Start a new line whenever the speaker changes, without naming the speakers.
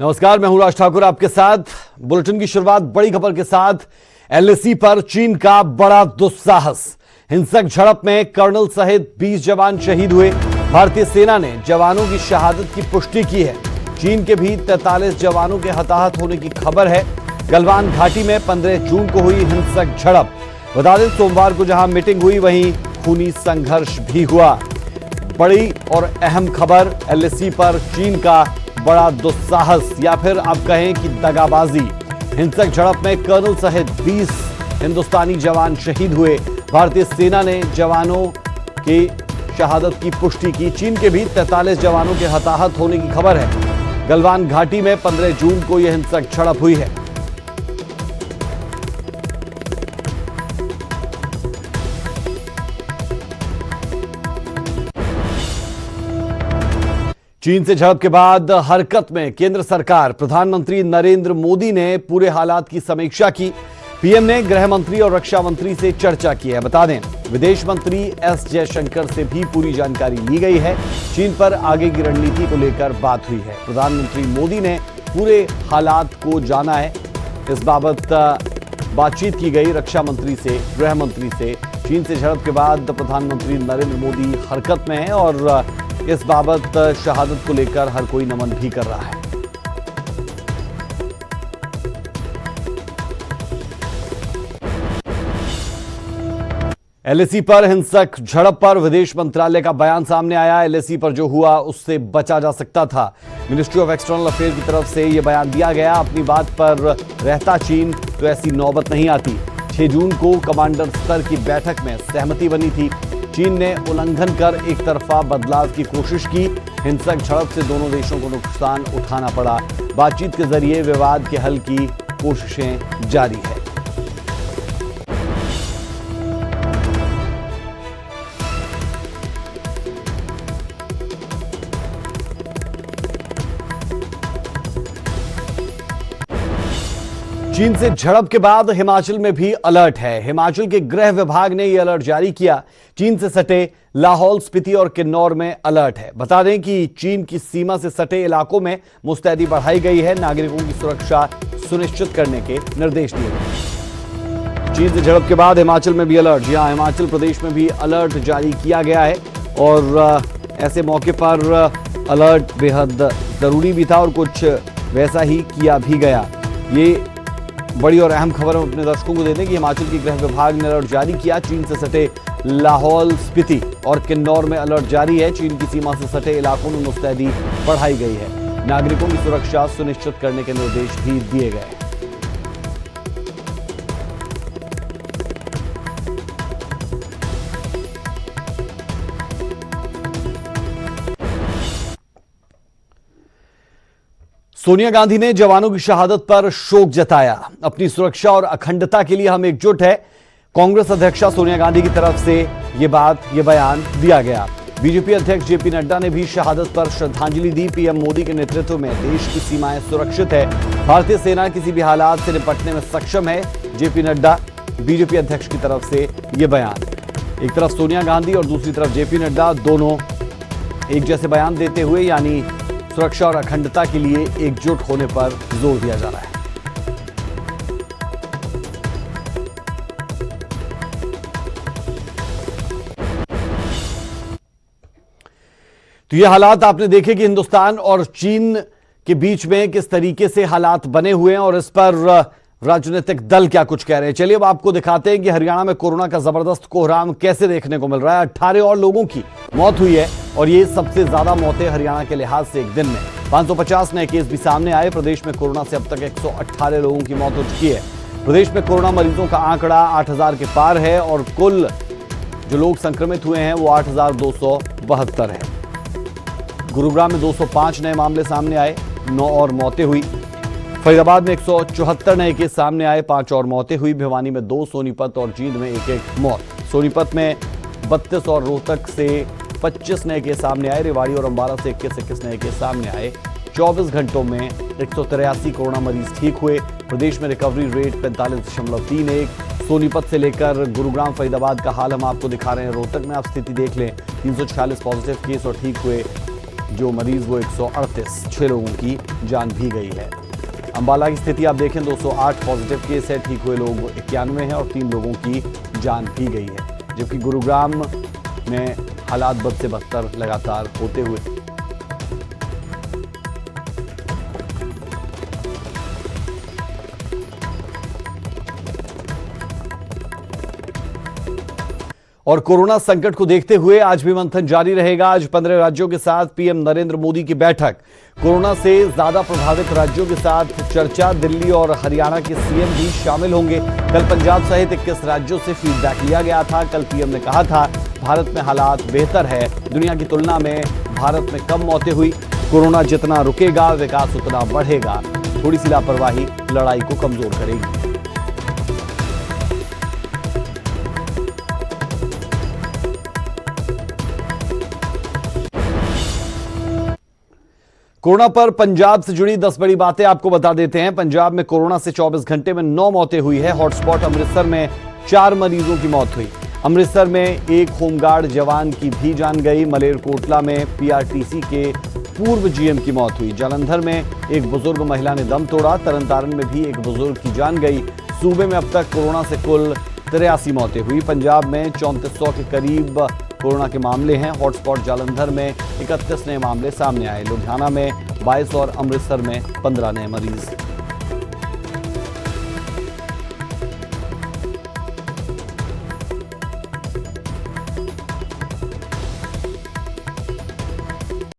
नमस्कार, मैं हूं राज ठाकुर आपके साथ। बुलेटिन की शुरुआत बड़ी खबर के साथ। एलएसी पर चीन का बड़ा दुस्साहस। हिंसक झड़प में कर्नल सहित 20 जवान शहीद हुए। भारतीय सेना ने जवानों की शहादत की पुष्टि की है। चीन के भी 43 जवानों के हताहत होने की खबर है। गलवान घाटी में 15 जून को हुई हिंसक झड़प। बता दें, सोमवार को जहां मीटिंग हुई वहीं खूनी संघर्ष भी हुआ। बड़ी और अहम खबर, एलएसी पर चीन का बड़ा दुस्साहस या फिर आप कहें कि दगाबाजी। हिंसक झड़प में कर्नल सहित 20 हिंदुस्तानी जवान शहीद हुए। भारतीय सेना ने जवानों की शहादत की पुष्टि की। चीन के भी 43 जवानों के हताहत होने की खबर है। गलवान घाटी में 15 जून को यह हिंसक झड़प हुई है। चीन से झड़प के बाद हरकत में केंद्र सरकार। प्रधानमंत्री नरेंद्र मोदी ने पूरे हालात की समीक्षा की। पीएम ने गृह मंत्री और रक्षा मंत्री से चर्चा की है। बता दें, विदेश मंत्री एस जयशंकर से भी पूरी जानकारी ली गई है। चीन पर आगे की रणनीति को लेकर बात हुई है। प्रधानमंत्री मोदी ने पूरे हालात को जाना है। इस बाबत बातचीत की गई रक्षा मंत्री से, गृह मंत्री से। चीन से झड़प के बाद प्रधानमंत्री नरेंद्र मोदी हरकत में है और इस बाबत शहादत को लेकर हर कोई नमन भी कर रहा है। एलएसी पर हिंसक झड़प पर विदेश मंत्रालय का बयान सामने आया। एलएसी पर जो हुआ उससे बचा जा सकता था। मिनिस्ट्री ऑफ एक्सटर्नल अफेयर की तरफ से यह बयान दिया गया। अपनी बात पर रहता चीन तो ऐसी नौबत नहीं आती। 6 जून को कमांडर स्तर की बैठक में सहमति बनी थी। चीन ने उल्लंघन कर एक तरफा बदलाव की कोशिश की। हिंसक झड़प से दोनों देशों को नुकसान उठाना पड़ा। बातचीत के जरिए विवाद के हल की कोशिशें जारी है। चीन से झड़प के बाद हिमाचल में भी अलर्ट है। हिमाचल के गृह विभाग ने यह अलर्ट जारी किया। चीन से सटे लाहौल, स्पीति और किन्नौर में अलर्ट है। बता दें कि चीन की सीमा से सटे इलाकों में मुस्तैदी बढ़ाई गई है। नागरिकों की सुरक्षा सुनिश्चित करने के निर्देश दिए गए। चीन से झड़प के बाद हिमाचल में भी अलर्ट। जी हां, हिमाचल प्रदेश में भी अलर्ट जारी किया गया है और ऐसे मौके पर अलर्ट बेहद जरूरी भी था और कुछ वैसा ही किया भी गया। ये बड़ी और अहम खबर हम अपने दर्शकों को दे दें कि हिमाचल की गृह विभाग ने अलर्ट जारी किया। चीन से सटे लाहौल, स्पीति और किन्नौर में अलर्ट जारी है। चीन की सीमा से सटे इलाकों में मुस्तैदी बढ़ाई गई है। नागरिकों की सुरक्षा सुनिश्चित करने के निर्देश भी दिए गए हैं। सोनिया गांधी ने जवानों की शहादत पर शोक जताया। अपनी सुरक्षा और अखंडता के लिए हम एकजुट है। कांग्रेस अध्यक्षा सोनिया गांधी की तरफ से ये बयान दिया गया। बीजेपी अध्यक्ष जेपी नड्डा ने भी शहादत पर श्रद्धांजलि दी। पीएम मोदी के नेतृत्व में देश की सीमाएं सुरक्षित है। भारतीय सेना किसी भी हालात से निपटने में सक्षम है। जेपी नड्डा, बीजेपी अध्यक्ष की तरफ से यह बयान। एक तरफ सोनिया गांधी और दूसरी तरफ जेपी नड्डा, दोनों एक जैसे बयान देते हुए यानी सुरक्षा और अखंडता के लिए एकजुट होने पर जोर दिया जा रहा है। तो ये हालात आपने देखे कि हिंदुस्तान और चीन के बीच में किस तरीके से हालात बने हुए हैं और इस पर राजनीतिक दल क्या कुछ कह रहे हैं। चलिए अब आपको दिखाते हैं कि हरियाणा में कोरोना का जबरदस्त कोहराम कैसे देखने को मिल रहा है। 18 और लोगों की मौत हुई है और ये सबसे ज्यादा मौतें हरियाणा के लिहाज से एक दिन में। 550 नए केस भी सामने आए। प्रदेश में कोरोना से अब तक 118 लोगों की मौत हो चुकी है। प्रदेश में कोरोना मरीजों का आंकड़ा 8000 के पार है और कुल जो लोग संक्रमित हुए हैं वो 8272 है। गुरुग्राम में 205 नए मामले सामने आए, 9 और मौतें हुई। फरीदाबाद में 174 नए केस सामने आए, 5 और मौतें हुई। भिवानी में 2, सोनीपत और जींद में 1-1 मौत। सोनीपत में 32 और रोहतक से 25 नए केस सामने आए। रेवाड़ी और अंबाला से 21 नए केस सामने आए। 24 घंटों में 183 कोरोना मरीज ठीक हुए। प्रदेश में रिकवरी रेट 45.31। सोनीपत से लेकर गुरुग्राम, फरीदाबाद का हाल हम आपको दिखा रहे हैं। रोहतक में आप स्थिति देख लें, 346 पॉजिटिव केस और ठीक हुए जो मरीज वो 138, 6 लोगों की जान भी गई है। अंबाला की स्थिति आप देखें, 208 पॉजिटिव केस है, ठीक हुए लोग 91 हैं और 3 लोगों की जान भी गई है। जबकि गुरुग्राम में हालात बद से बदतर लगातार होते हुए। और कोरोना संकट को देखते हुए आज भी मंथन जारी रहेगा। आज 15 राज्यों के साथ पीएम नरेंद्र मोदी की बैठक। कोरोना से ज्यादा प्रभावित राज्यों के साथ चर्चा। दिल्ली और हरियाणा के सीएम भी शामिल होंगे। कल पंजाब सहित 21 राज्यों से फीडबैक लिया गया था। कल पीएम ने कहा था, भारत में हालात बेहतर है, दुनिया की तुलना में भारत में कम मौतें हुई। कोरोना जितना रुकेगा, विकास उतना बढ़ेगा। थोड़ी सी लापरवाही लड़ाई को कमजोर करेगी। कोरोना पर पंजाब से जुड़ी 10 बड़ी बातें आपको बता देते हैं। पंजाब में कोरोना से 24 घंटे में 9 मौतें हुई है। हॉटस्पॉट अमृतसर में 4 मरीजों की मौत हुई। अमृतसर में एक होमगार्ड जवान की भी जान गई। मलेरकोटला में पीआरटीसी के पूर्व जीएम की मौत हुई। जालंधर में एक बुजुर्ग महिला ने दम तोड़ा। तरनतारन में भी एक बुजुर्ग की जान गई। सूबे में अब तक कोरोना से कुल 83 मौतें हुई। पंजाब में 3400 के करीब कोरोना के मामले हैं। हॉटस्पॉट जालंधर में 31 नए मामले सामने आए। लुधियाना में 22 और अमृतसर में 15 नए मरीज।